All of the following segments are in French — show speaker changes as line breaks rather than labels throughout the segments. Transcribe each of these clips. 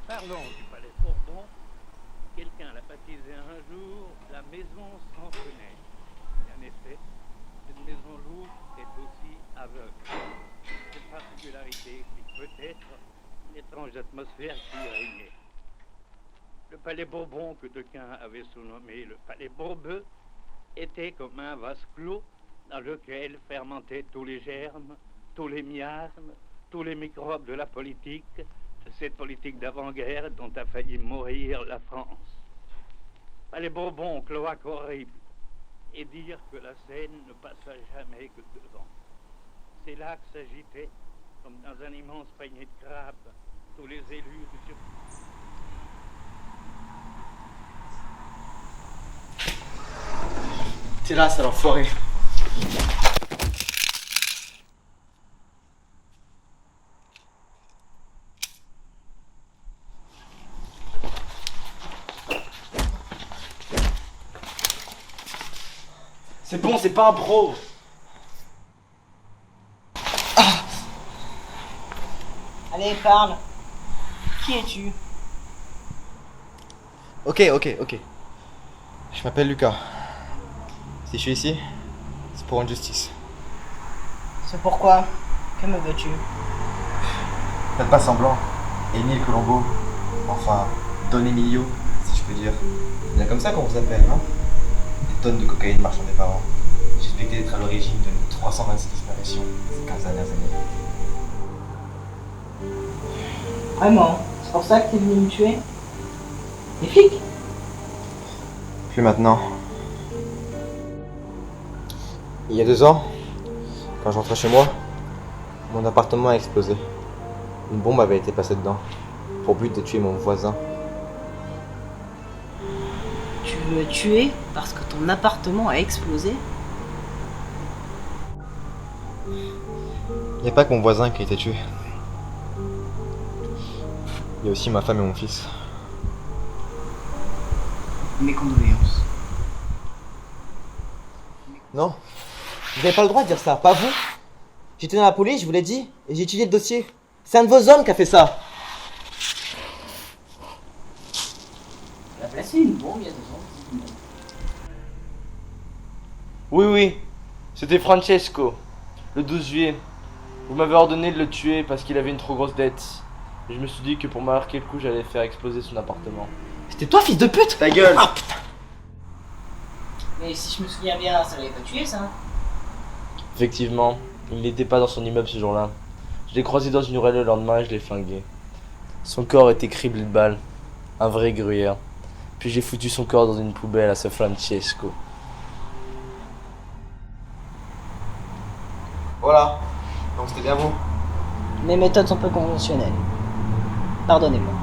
Parlons du palais Bourbon. Quelqu'un l'a baptisé un jour la maison sans fenêtre. Et en effet, cette maison lourde est aussi aveugle. Cette particularité explique peut-être l'étrange atmosphère qui y régnait. Le palais Bourbon, que d'aucuns avaient surnommé le palais Bourbeux, était comme un vase clos dans lequel fermentaient tous les germes, tous les miasmes, tous les microbes de la politique, cette politique d'avant-guerre dont a failli mourir la France. Palais Bourbon, cloaque horrible, et dire que la Seine ne passa jamais que devant. C'est là que s'agitaient, comme dans un immense panier de crabes, tous les élus du
T'es là, sale enfoiré. C'est bon, c'est pas un pro.
Allez, parle. Qui es-tu?
Ok. Je m'appelle Lucas. Si je suis ici, c'est pour une justice.
C'est pourquoi? Que me veux-tu?
Faites pas semblant. Émile Colombo. Enfin, Don Emilio, si je peux dire. C'est bien comme ça qu'on vous appelle, non? Des tonnes de cocaïne marchant des parents. Suspecté d'être à l'origine de 326 disparitions ces 15 dernières années.
Vraiment? C'est pour ça que t'es venu me tuer? Les flics?
Plus maintenant. Il y a 2 ans, quand je rentrais chez moi, mon appartement a explosé. Une bombe avait été passée dedans, pour but de tuer mon voisin.
Tu veux me tuer parce que ton appartement a explosé?
Il n'y a pas que mon voisin qui a été tué. Il y a aussi ma femme et mon fils.
Mes condoléances.
Non, vous n'avez pas le droit de dire ça, pas vous. J'étais dans la police, je vous l'ai dit, et j'ai étudié le dossier. C'est un de vos hommes qui a fait ça.
Elle a placé une bombe il y a 2 ans.
Oui, c'était Francesco, le 12 juillet. Vous m'avez ordonné de le tuer parce qu'il avait une trop grosse dette. Et je me suis dit que pour marquer le coup, j'allais faire exploser son appartement.
C'était toi, fils de pute.
Ta gueule.
Ah putain.
Mais si je me souviens bien, ça l'avait pas tué ça?
Effectivement, il n'était pas dans son immeuble ce jour-là. Je l'ai croisé dans une ruelle le lendemain et je l'ai flingué. Son corps était criblé de balles, un vrai gruyère. Puis j'ai foutu son corps dans une poubelle à ce Francesco.
Voilà, donc c'était bien vous.
Mes méthodes sont peu conventionnelles. Pardonnez-moi.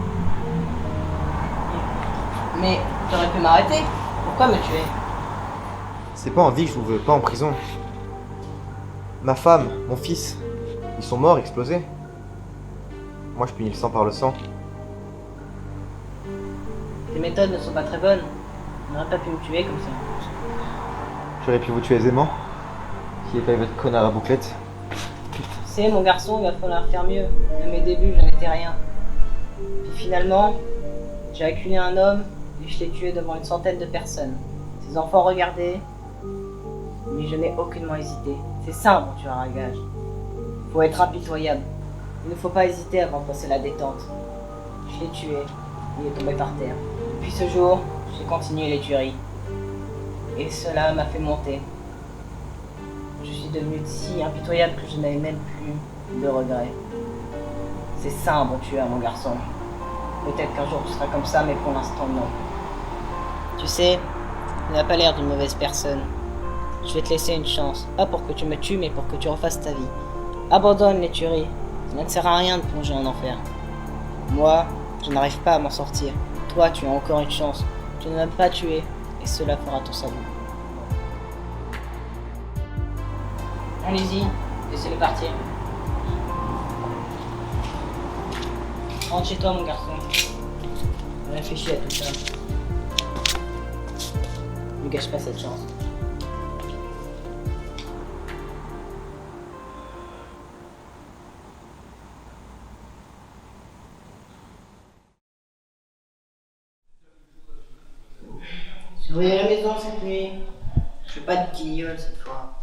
Mais t'aurais pu m'arrêter. Pourquoi me tuer?
C'est pas en vie que je vous veux, pas en prison. Ma femme, mon fils, ils sont morts, explosés. Moi je punis le sang par le sang.
Tes méthodes ne sont pas très bonnes. On n'aurait pas pu me tuer comme ça.
J'aurais pu vous tuer aisément. S'il n'y avait pas eu votre connard à bouclette.
Tu sais, mon garçon, il va falloir faire mieux. À mes débuts, j'en étais rien. Puis finalement, j'ai acculé un homme et je l'ai tué devant une centaine de personnes. Ses enfants regardaient, mais je n'ai aucunement hésité. C'est ça, mon tueur à gages. Faut être impitoyable. Il ne faut pas hésiter avant de passer la détente. Je l'ai tué. Il est tombé par terre. Depuis ce jour, j'ai continué les tueries. Et cela m'a fait monter. Je suis devenu si impitoyable que je n'avais même plus de regrets. C'est ça un bon tueur, mon garçon. Peut-être qu'un jour tu seras comme ça, mais pour l'instant non. Tu sais, tu n'as pas l'air d'une mauvaise personne. Je vais te laisser une chance. Pas pour que tu me tues, mais pour que tu refasses ta vie. Abandonne les tueries. Ça ne sert à rien de plonger en enfer. Moi, je n'arrive pas à m'en sortir. Toi, tu as encore une chance. Tu ne m'as pas tué, et cela fera ton salut. Allez-y, laissez-le partir. Rentre chez toi, mon garçon. Réfléchis à tout ça. Ne gâche pas cette chance. Surveiller la maison cette nuit. Je veux pas de guignol cette fois.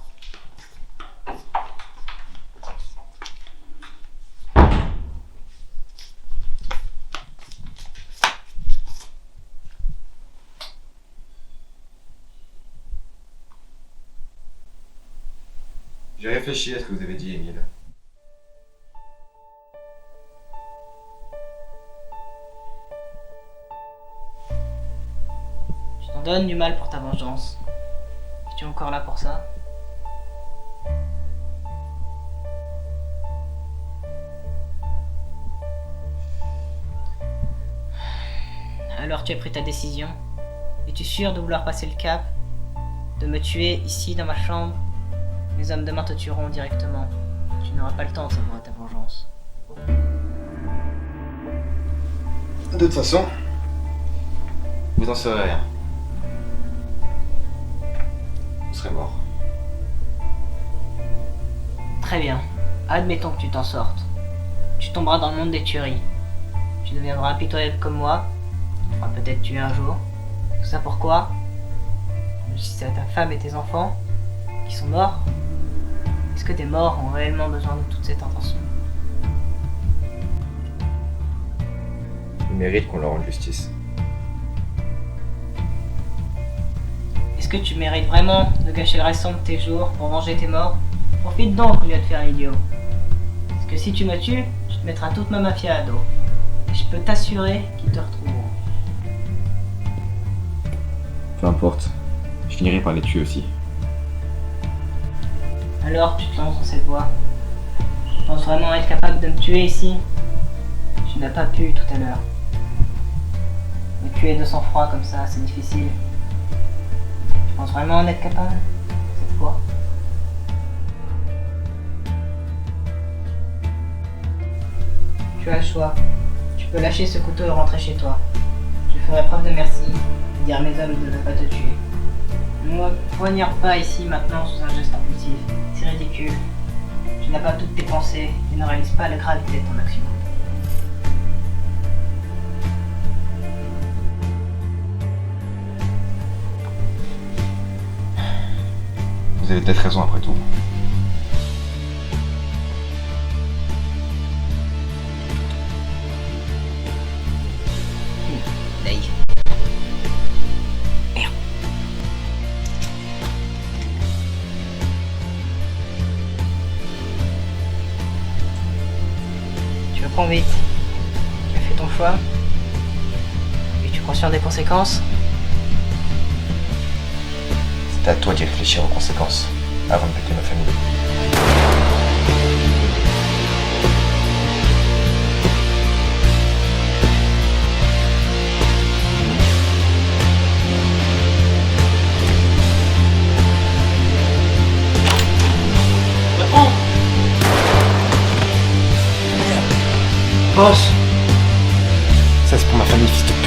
J'ai réfléchi à ce que vous avez dit, Émile.
Tu t'en donnes du mal pour ta vengeance. Es-tu encore là pour ça? Alors tu as pris ta décision? Es-tu sûr de vouloir passer le cap? De me tuer ici dans ma chambre? Les hommes demain te tueront directement. Tu n'auras pas le temps de savourer ta vengeance.
De toute façon, vous en saurez rien. Vous serez mort.
Très bien. Admettons que tu t'en sortes. Tu tomberas dans le monde des tueries. Tu deviendras impitoyable comme moi. Tu feras peut-être tuer un jour. Tout ça pourquoi? Si c'est ta femme et tes enfants qui sont morts. Est-ce que tes morts ont réellement besoin de toute cette intention?
Ils méritent qu'on leur rende justice.
Est-ce que tu mérites vraiment de gâcher le restant de tes jours pour venger tes morts? Profite donc au lieu de faire l'idiot. Parce que si tu me tues, je te mettrai toute ma mafia à dos. Et je peux t'assurer qu'ils te retrouveront.
Peu importe, je finirai par les tuer aussi.
Alors tu te lances dans cette voie. Tu penses vraiment être capable de me tuer ici? Tu n'as pas pu tout à l'heure. Me tuer de sang-froid comme ça, c'est difficile. Tu penses vraiment en être capable cette fois? Tu as le choix. Tu peux lâcher ce couteau et rentrer chez toi. Je ferai preuve de merci et dire à mes hommes de ne pas te tuer. Ne me poignarde pas ici maintenant sous un geste impulsif. C'est ridicule. Tu n'as pas toutes tes pensées et ne réalises pas la gravité de ton action.
Vous avez peut-être raison après tout.
Naïf. Merde. Tu le prends vite. Tu as fait ton choix. Es-tu conscient des conséquences?
C'est à toi d'y réfléchir aux conséquences, avant de buter ma famille.
Boss!
Ça c'est pour ma famille, fils de